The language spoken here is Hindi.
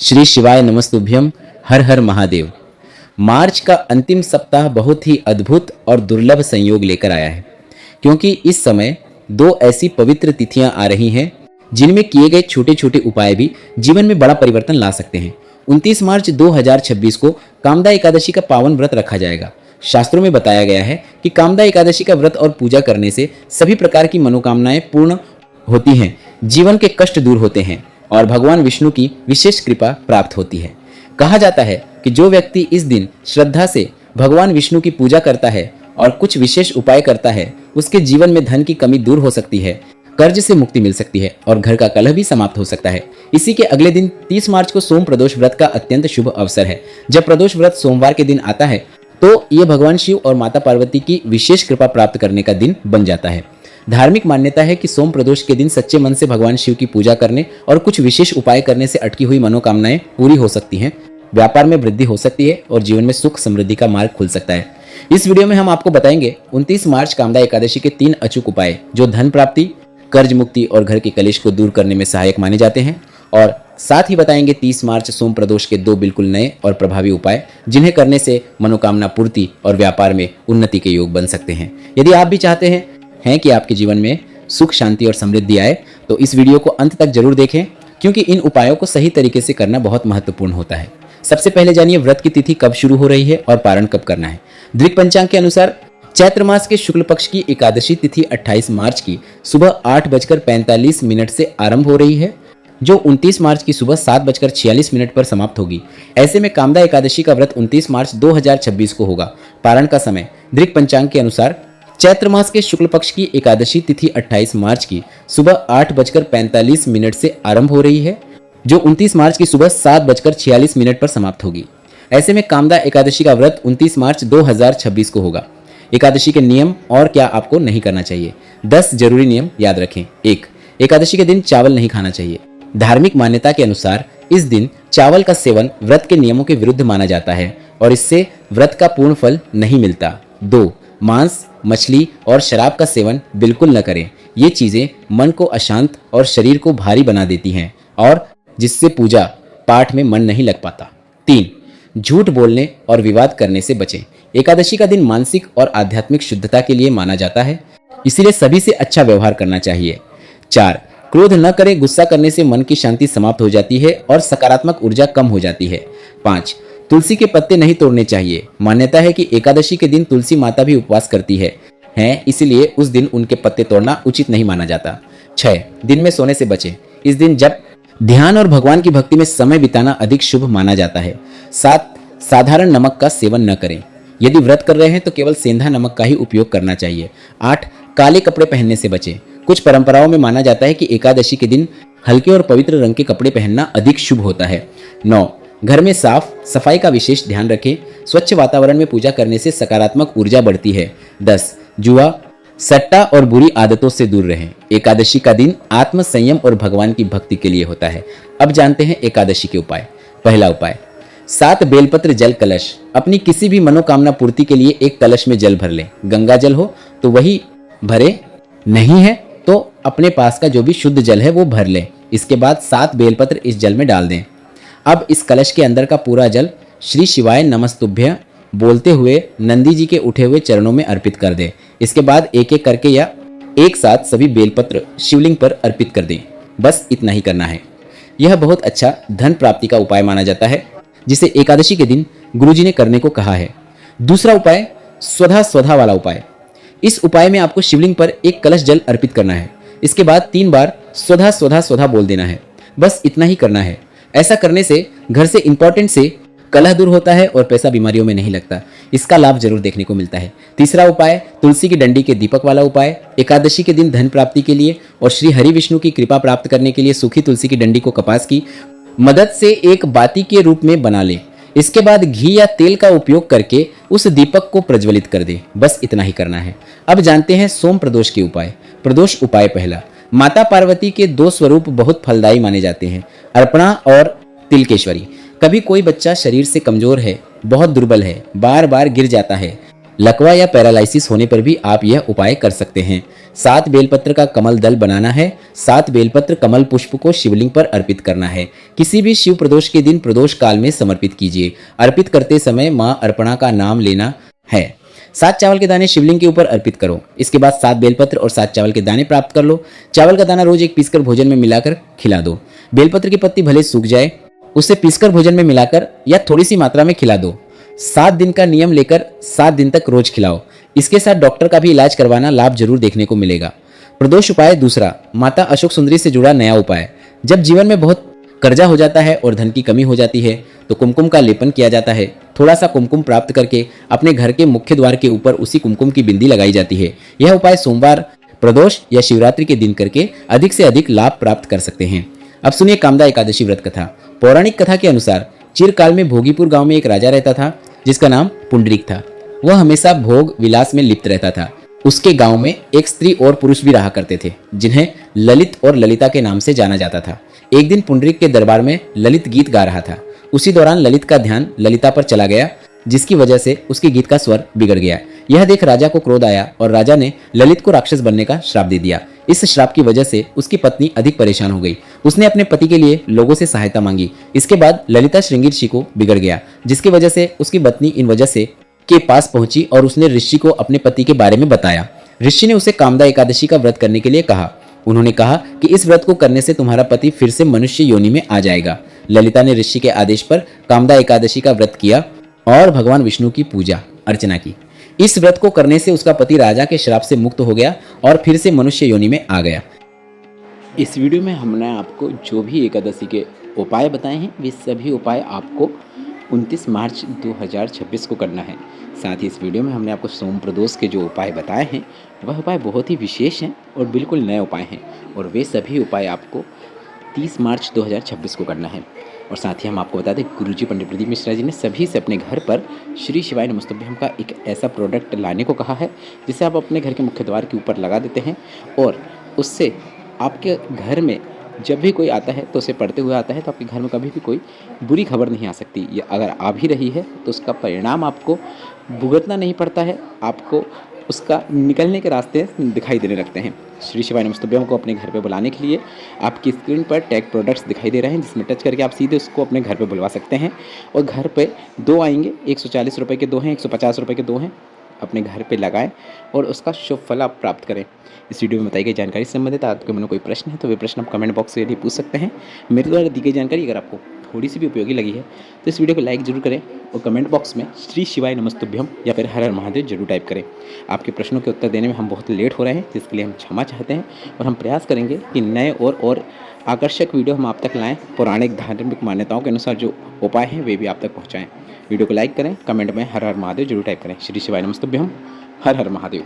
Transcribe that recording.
श्री शिवाय नमस्तुभ्यम। हर हर महादेव। मार्च का अंतिम सप्ताह बहुत ही अद्भुत और दुर्लभ संयोग लेकर आया है, क्योंकि इस समय दो ऐसी पवित्र तिथियां आ रही हैं जिनमें किए गए छोटे छोटे उपाय भी जीवन में बड़ा परिवर्तन ला सकते हैं। 29 मार्च 2026 को कामदा एकादशी का पावन व्रत रखा जाएगा। शास्त्रों में बताया गया है कि कामदा एकादशी का व्रत और पूजा करने से सभी प्रकार की मनोकामनाएं पूर्ण होती हैं, जीवन के कष्ट दूर होते हैं और भगवान विष्णु की विशेष कृपा प्राप्त होती है। कहा जाता है कि जो व्यक्ति इस दिन श्रद्धा से भगवान विष्णु की पूजा करता है और कुछ विशेष उपाय करता है, उसके जीवन में धन की कमी दूर हो सकती है, कर्ज से मुक्ति मिल सकती है और घर का कलह भी समाप्त हो सकता है। इसी के अगले दिन 30 मार्च को सोम प्रदोष व्रत का अत्यंत शुभ अवसर है। जब प्रदोष व्रत सोमवार के दिन आता है तो यह भगवान शिव और माता पार्वती की विशेष कृपा प्राप्त करने का दिन बन जाता है। धार्मिक मान्यता है कि सोम प्रदोष के दिन सच्चे मन से भगवान शिव की पूजा करने और कुछ विशेष उपाय करने से अटकी हुई मनोकामनाएं पूरी हो सकती हैं, व्यापार में वृद्धि हो सकती है और जीवन में सुख समृद्धि का मार्ग खुल सकता है। इस वीडियो में हम आपको बताएंगे 29 मार्च कामदा एकादशी के 3 अचूक उपाय जो धन प्राप्ति, कर्ज मुक्ति और घर के कलेश को दूर करने में सहायक माने जाते हैं, और साथ ही बताएंगे 30 मार्च सोम प्रदोष के 2 बिल्कुल नए और प्रभावी उपाय जिन्हें करने से मनोकामना पूर्ति और व्यापार में उन्नति के योग बन सकते हैं। यदि आप भी चाहते हैं कि आपके जीवन में सुख, शांति और समृद्धि आए तो इस वीडियो को अंत तक जरूर देखें, क्योंकि इन उपायों को सही तरीके से करना बहुत महत्वपूर्ण होता है। सबसे पहले जानिए व्रत की तिथि कब शुरू हो रही है और पारण कब करना है। दृक पंचांग के अनुसार चैत्र मास के शुक्ल पक्ष की एकादशी तिथि 28 मार्च की सुबह 8:45 से आरंभ हो रही है, जो 29 मार्च की सुबह 7:46 पर समाप्त होगी। ऐसे में कामदा एकादशी का व्रत 29 मार्च 2026 को होगा। पारण का समय दृक पंचांग के अनुसार चैत्र मास के शुक्ल पक्ष की एकादशी तिथि 28 मार्च की सुबह 8:45 से आरंभ हो रही है, जो 29 मार्च की सुबह 7:46 पर समाप्त होगी। ऐसे में कामदा एकादशी का व्रत 29 मार्च 2026 को होगा। एकादशी के नियम और क्या आपको नहीं करना चाहिए। 10 जरूरी नियम याद रखें। 1. एकादशी के दिन चावल नहीं खाना चाहिए। धार्मिक मान्यता के अनुसार इस दिन चावल का सेवन व्रत के नियमों के विरुद्ध माना जाता है और इससे व्रत का पूर्ण फल नहीं मिलता। 2. मांस, मछली और शराब का सेवन बिल्कुल न करें। ये चीजें मन को अशांत और शरीर को भारी बना देती हैं और जिससे पूजा पाठ में मन नहीं लग पाता। 3. झूठ बोलने और विवाद करने से बचें। एकादशी का दिन मानसिक और आध्यात्मिक शुद्धता के लिए माना जाता है, इसीलिए सभी से अच्छा व्यवहार करना चाहिए। 4. क्रोध न करें। गुस्सा करने से मन की शांति समाप्त हो जाती है और सकारात्मक ऊर्जा कम हो जाती है। 5. तुलसी के पत्ते नहीं तोड़ने चाहिए। मान्यता है कि एकादशी के दिन तुलसी माता भी उपवास करती है, इसलिए उस दिन उनके पत्ते तोड़ना उचित नहीं माना जाता। 6. दिन में सोने से बचें। इस दिन जब ध्यान और भगवान की भक्ति में समय बिताना अधिक शुभ माना जाता है। 7. साधारण नमक का सेवन न करें। यदि व्रत कर रहे हैं तो केवल सेंधा नमक का ही उपयोग करना चाहिए। 8. काले कपड़े पहनने से बचें। कुछ परंपराओं में माना जाता है कि एकादशी के दिन हल्के और पवित्र रंग के कपड़े पहनना अधिक शुभ होता है। 9. घर में साफ सफाई का विशेष ध्यान रखें। स्वच्छ वातावरण में पूजा करने से सकारात्मक ऊर्जा बढ़ती है। 10. जुआ, सट्टा और बुरी आदतों से दूर रहें। एकादशी का दिन आत्म संयम और भगवान की भक्ति के लिए होता है। अब जानते हैं एकादशी के उपाय। पहला उपाय, 7 बेलपत्र जल कलश। अपनी किसी भी मनोकामना पूर्ति के लिए एक कलश में जल भर लें। गंगा जल हो तो वही भरे, नहीं है तो अपने पास का जो भी शुद्ध जल है वो भर लें। इसके बाद 7 बेलपत्र इस जल में डाल दें। अब इस कलश के अंदर का पूरा जल श्री शिवाय नमस्तुभ्य बोलते हुए नंदी जी के उठे हुए चरणों में अर्पित कर दें। इसके बाद एक एक करके या एक साथ सभी बेलपत्र शिवलिंग पर अर्पित कर दें। बस इतना ही करना है। यह बहुत अच्छा धन प्राप्ति का उपाय माना जाता है, जिसे एकादशी के दिन गुरुजी ने करने को कहा है। दूसरा उपाय, स्वधा स्वधा वाला उपाय। इस उपाय में आपको शिवलिंग पर एक कलश जल अर्पित करना है। इसके बाद 3 बार स्वधा स्वधा स्वधा बोल देना है। बस इतना ही करना है। ऐसा करने से घर से इंपॉर्टेंट से कलह दूर होता है और पैसा बीमारियों में नहीं लगता। इसका लाभ जरूर देखने को मिलता है। तीसरा उपाय, तुलसी की डंडी के दीपक वाला उपाय। एकादशी के दिन धन प्राप्ति के लिए और श्री हरि विष्णु की कृपा प्राप्त करने के लिए सूखी तुलसी की डंडी को कपास की मदद से एक बाती के रूप में बना लें। इसके बाद घी या तेल का उपयोग करके उस दीपक को प्रज्वलित कर दें। बस इतना ही करना है। अब जानते हैं सोम प्रदोष के उपाय। प्रदोष उपाय पहला, माता पार्वती के 2 स्वरूप बहुत फलदायी माने जाते हैं, अर्पणा और तिलकेश्वरी। कभी कोई बच्चा शरीर से कमजोर है, बहुत दुर्बल है, बार बार गिर जाता है, लकवा या पैरालिसिस होने पर भी आप यह उपाय कर सकते हैं। 7 बेलपत्र का कमल दल बनाना है। 7 बेलपत्र कमल पुष्प को शिवलिंग पर अर्पित करना है। किसी भी शिव प्रदोष के दिन प्रदोष काल में समर्पित कीजिए। अर्पित करते समय मां अर्पणा का नाम लेना है। 7 चावल के दाने शिवलिंग के ऊपर अर्पित करो। इसके बाद 7 बेलपत्र और 7 चावल के दाने प्राप्त कर लो। चावल का दाना रोज एक पीसकर भोजन में मिलाकर खिला दो। बेलपत्र की पत्ती भले सूख जाए, उसे पीसकर भोजन में मिलाकर या थोड़ी सी मात्रा में खिला दो। 7 दिन का नियम लेकर 7 दिन तक रोज खिलाओ। इसके साथ डॉक्टर का भी इलाज करवाना, लाभ जरूर देखने को मिलेगा। प्रदोष उपाय दूसरा, माता अशोक सुंदरी से जुड़ा नया उपाय। जब जीवन में बहुत कर्जा हो जाता है और धन की कमी हो जाती है तो कुमकुम का लेपन किया जाता है। थोड़ा सा कुमकुम प्राप्त करके अपने घर के मुख्य द्वार के ऊपर उसी कुमकुम की बिंदी लगाई जाती है। यह उपाय सोमवार, प्रदोष या शिवरात्रि के दिन करके अधिक से अधिक लाभ प्राप्त कर सकते हैं। अब सुनिए कामदा एकादशी व्रत कथा। पौराणिक कथा के अनुसार चिरकाल में भोगीपुर गांव में एक राजा रहता था जिसका नाम पुंडरीक था। वह हमेशा भोग विलास में लिप्त रहता था। उसके गांव में एक स्त्री और पुरुष भी रहा करते थे जिन्हें ललित और ललिता के नाम से जाना जाता था। एक दिन पुंडरीक के दरबार में ललित गीत गा रहा था। उसी दौरान ललित का ध्यान ललिता पर चला गया, जिसकी वजह से उसके गीत का स्वर बिगड़ गया। यह देख राजा को क्रोध आया और राजा ने ललित को राक्षस बनने का श्राप दे दिया। इस श्राप की वजह से उसकी पत्नी अधिक परेशान हो गई। उसने अपने पति के लिए लोगों से सहायता मांगी। इसके बाद ललिता श्रृंगी ऋषि को बिगड़ गया, जिसकी वजह से उसकी पत्नी इन वजह से के पास पहुंची और उसने ऋषि को अपने पति के बारे में बताया। ऋषि ने उसे कामदा एकादशी का व्रत करने के लिए कहा। उन्होंने कहा कि इस व्रत को करने से तुम्हारा पति फिर से मनुष्य योनि में आ जाएगा। ललिता ने ऋषि के आदेश पर कामदा एकादशी का व्रत किया और भगवान विष्णु की पूजा अर्चना की। इस व्रत को करने से उसका पति राजा के श्राप से मुक्त हो गया और फिर से मनुष्य योनि में आ गया। इस वीडियो में हमने आपको जो भी एकादशी के उपाय बताए हैं वे सभी उपाय आपको 29 मार्च 2026 को करना है। साथ ही इस वीडियो में हमने आपको सोम प्रदोष के जो उपाय बताए हैं वह उपाय बहुत ही विशेष हैं और बिल्कुल नए उपाय हैं और वे सभी उपाय आपको 30 मार्च 2026 को करना है। और साथ ही हम आपको बता दें, गुरुजी पंडित प्रदीप मिश्रा जी ने सभी से अपने घर पर श्री शिवाय नमस्तुभ्यम का एक ऐसा प्रोडक्ट लाने को कहा है जिसे आप अपने घर के मुख्य द्वार के ऊपर लगा देते हैं और उससे आपके घर में जब भी कोई आता है तो उसे पढ़ते हुए आता है तो आपके घर में कभी भी कोई बुरी खबर नहीं आ सकती। या अगर आ भी रही है तो उसका परिणाम आपको भुगतना नहीं पड़ता है, आपको उसका निकलने के रास्ते दिखाई देने लगते हैं। श्री शिवाय नमस्तुभ्यम को अपने घर पे बुलाने के लिए आपकी स्क्रीन पर टैग प्रोडक्ट्स दिखाई दे रहे हैं, जिसमें टच करके आप सीधे उसको अपने घर पे बुलवा सकते हैं। और घर पे 2 आएंगे, 140 रुपये के 2 हैं, 150 रुपये के 2 हैं। अपने घर पे लगाएं और उसका शुभ फल आप प्राप्त करें। इस वीडियो में बताई गई जानकारी से संबंधित आपके मन में कोई प्रश्न है तो वे प्रश्न आप कमेंट बॉक्स से पूछ सकते हैं। मेरे द्वारा दी गई जानकारी अगर आपको थोड़ी सी भी उपयोगी लगी है तो इस वीडियो को लाइक जरूर करें और कमेंट बॉक्स में श्री शिवाय नमस्तुभ्यम या फिर हर हर महादेव जरूर टाइप करें। आपके प्रश्नों के उत्तर देने में हम बहुत लेट हो रहे हैं, जिसके लिए हम क्षमा चाहते हैं और हम प्रयास करेंगे कि नए और आकर्षक वीडियो हम आप तक लाएँ। पौराणिक धार्मिक मान्यताओं के अनुसार जो उपाय हैं वे भी आप तक पहुँचाएँ। वीडियो को लाइक करें, कमेंट में हर हर महादेव जरूर टाइप करें। श्री शिवाय नमस्तुभ्यम, हर हर महादेव।